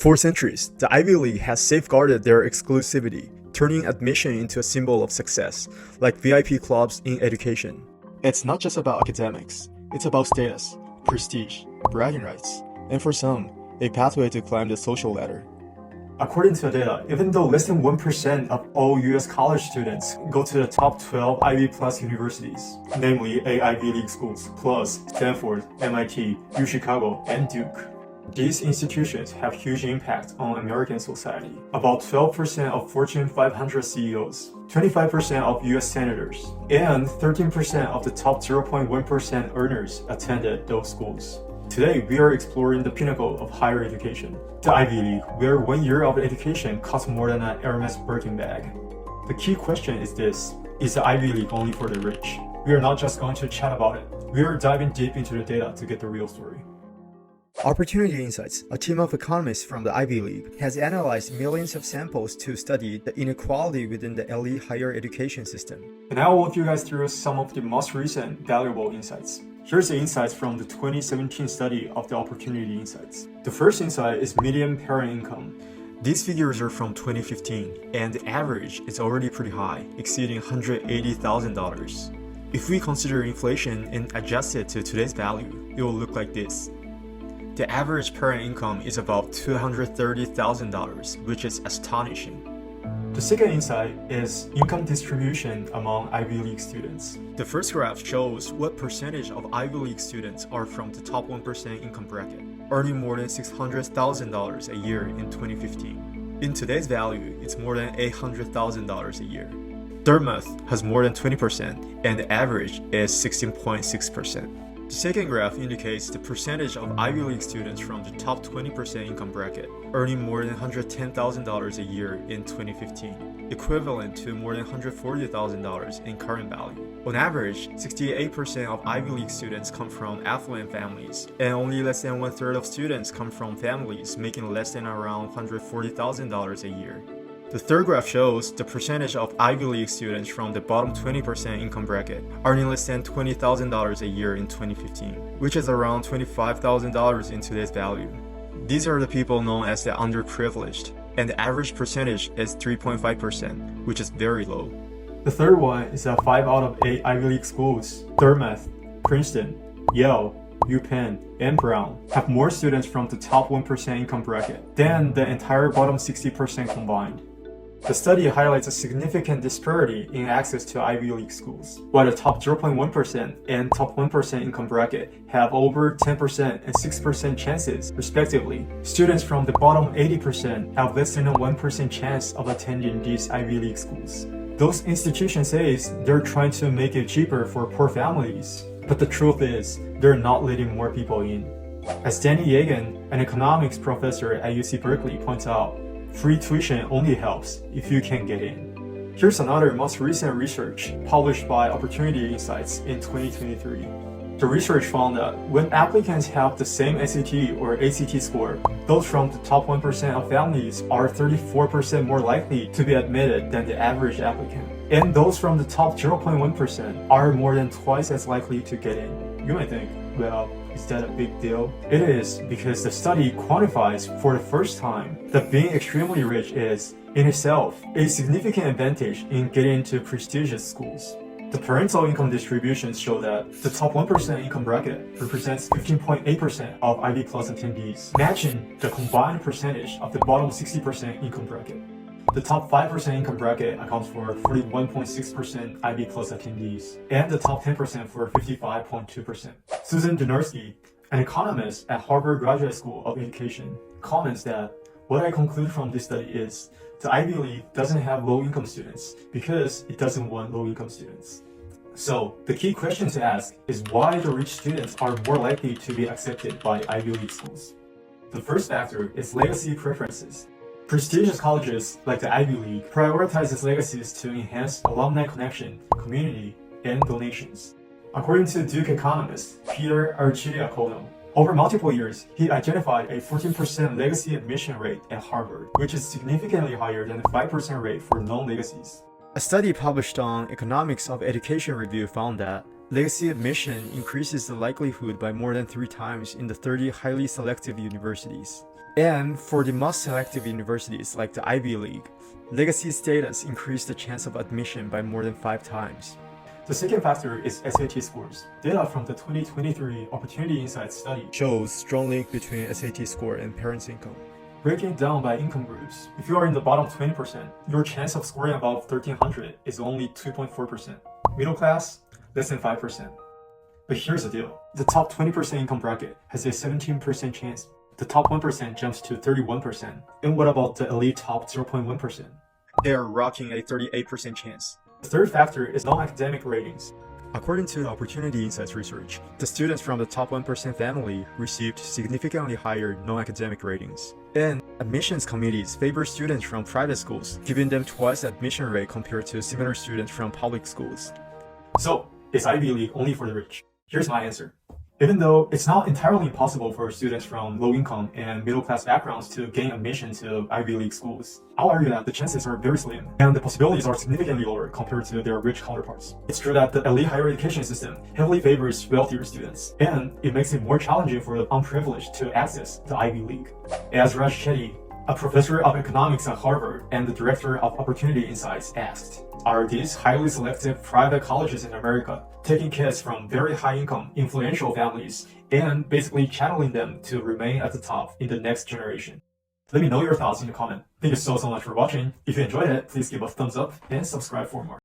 For centuries, the Ivy League has safeguarded their exclusivity, turning admission into a symbol of success, like VIP clubs in education. It's not just about academics, it's about status, prestige, bragging rights, and for some, a pathway to climb the social ladder. According to the data, even though less than 1% of all US college students go to the top 12 Ivy Plus universities, namely 8 Ivy League schools, plus Stanford, MIT, UChicago, and Duke. These institutions have huge impact on American society. About 12% of Fortune 500 CEOs, 25% of US senators, and 13% of the top 0.1% earners attended those schools. Today, we are exploring the pinnacle of higher education, the Ivy League, where 1 year of education costs more than an Hermes Birkin bag. The key question is this: is the Ivy League only for the rich? We are not just going to chat about it. We are diving deep into the data to get the real story. Opportunity Insights, a team of economists from the Ivy League, has analyzed millions of samples to study the inequality within the elite higher education system. And I will walk you guys through some of the most recent valuable insights. Here's the insights from the 2017 study of the Opportunity Insights. The first insight is median parent income. These figures are from 2015, and the average is already pretty high, exceeding $180,000. If we consider inflation and adjust it to today's value, it will look like this. The average parent income is about $230,000, which is astonishing. The second insight is income distribution among Ivy League students. The first graph shows what percentage of Ivy League students are from the top 1% income bracket, earning more than $600,000 a year in 2015. In today's value, it's more than $800,000 a year. Dartmouth has more than 20%, and the average is 16.6%. The second graph indicates the percentage of Ivy League students from the top 20% income bracket, earning more than $110,000 a year in 2015, equivalent to more than $140,000 in current value. On average, 68% of Ivy League students come from affluent families, and only less than 1/3 of students come from families making less than around $140,000 a year. The third graph shows the percentage of Ivy League students from the bottom 20% income bracket, earning less than $20,000 a year in 2015, which is around $25,000 in today's value. These are the people known as the underprivileged, and the average percentage is 3.5%, which is very low. The third one is that 5 out of 8 Ivy League schools, Dartmouth, Princeton, Yale, UPenn, and Brown, have more students from the top 1% income bracket than the entire bottom 60% combined. The study highlights a significant disparity in access to Ivy League schools. While the top 0.1% and top 1% income bracket have over 10% and 6% chances, respectively, students from the bottom 80% have less than a 1% chance of attending these Ivy League schools. Those institutions say they're trying to make it cheaper for poor families, but the truth is, they're not letting more people in. As Danny Yegan, an economics professor at UC Berkeley, points out, free tuition only helps if you can get in. Here's another most recent research published by Opportunity Insights in 2023. The research found that when applicants have the same SAT or ACT score, those from the top 1% of families are 34% more likely to be admitted than the average applicant. And those from the top 0.1% are more than twice as likely to get in. You might think, well, is that a big deal? It is, because the study quantifies for the first time that being extremely rich is, in itself, a significant advantage in getting into prestigious schools. The parental income distributions show that the top 1% income bracket represents 15.8% of Ivy Plus attendees, matching the combined percentage of the bottom 60% income bracket. The top 5% income bracket accounts for 41.6% Ivy Plus attendees, and the top 10% for 55.2%. Susan Dynarski, an economist at Harvard Graduate School of Education, comments that, "What I conclude from this study is, the Ivy League doesn't have low-income students because it doesn't want low-income students." So, the key question to ask is why the rich students are more likely to be accepted by Ivy League schools. The first factor is legacy preferences. Prestigious colleges like the Ivy League prioritize its legacies to enhance alumni connection, community, and donations. According to Duke economist Peter Archidiacono, over multiple years, he identified a 14% legacy admission rate at Harvard, which is significantly higher than the 5% rate for non-legacies. A study published on Economics of Education Review found that legacy admission increases the likelihood by more than 3 times in the 30 highly selective universities. And for the most selective universities like the Ivy League, legacy status increased the chance of admission by more than 5 times. The second factor is SAT scores. Data from the 2023 Opportunity Insights study shows strong link between SAT score and parents' income. Breaking it down by income groups, if you are in the bottom 20%, your chance of scoring above 1300 is only 2.4%. Middle class, less than 5%. But here's the deal. The top 20% income bracket has a 17% chance. The top 1% jumps to 31%. And what about the elite top 0.1%? They are rocking a 38% chance. The third factor is non-academic ratings. According to the Opportunity Insights research, the students from the top 1% family received significantly higher non-academic ratings. And admissions committees favor students from private schools, giving them twice the admission rate compared to similar students from public schools. So, is Ivy League only for the rich? Here's my answer. Even though it's not entirely impossible for students from low-income and middle-class backgrounds to gain admission to Ivy League schools, I'll argue that the chances are very slim, and the possibilities are significantly lower compared to their rich counterparts. It's true that the elite higher education system heavily favors wealthier students, and it makes it more challenging for the unprivileged to access the Ivy League. As Raj Chetty, a professor of economics at Harvard and the director of Opportunity Insights, asked, are these highly selective private colleges in America taking kids from very high-income, influential families and basically channeling them to remain at the top in the next generation? Let me know your thoughts in the comment. Thank you so much for watching. If you enjoyed it, please give a thumbs up and subscribe for more.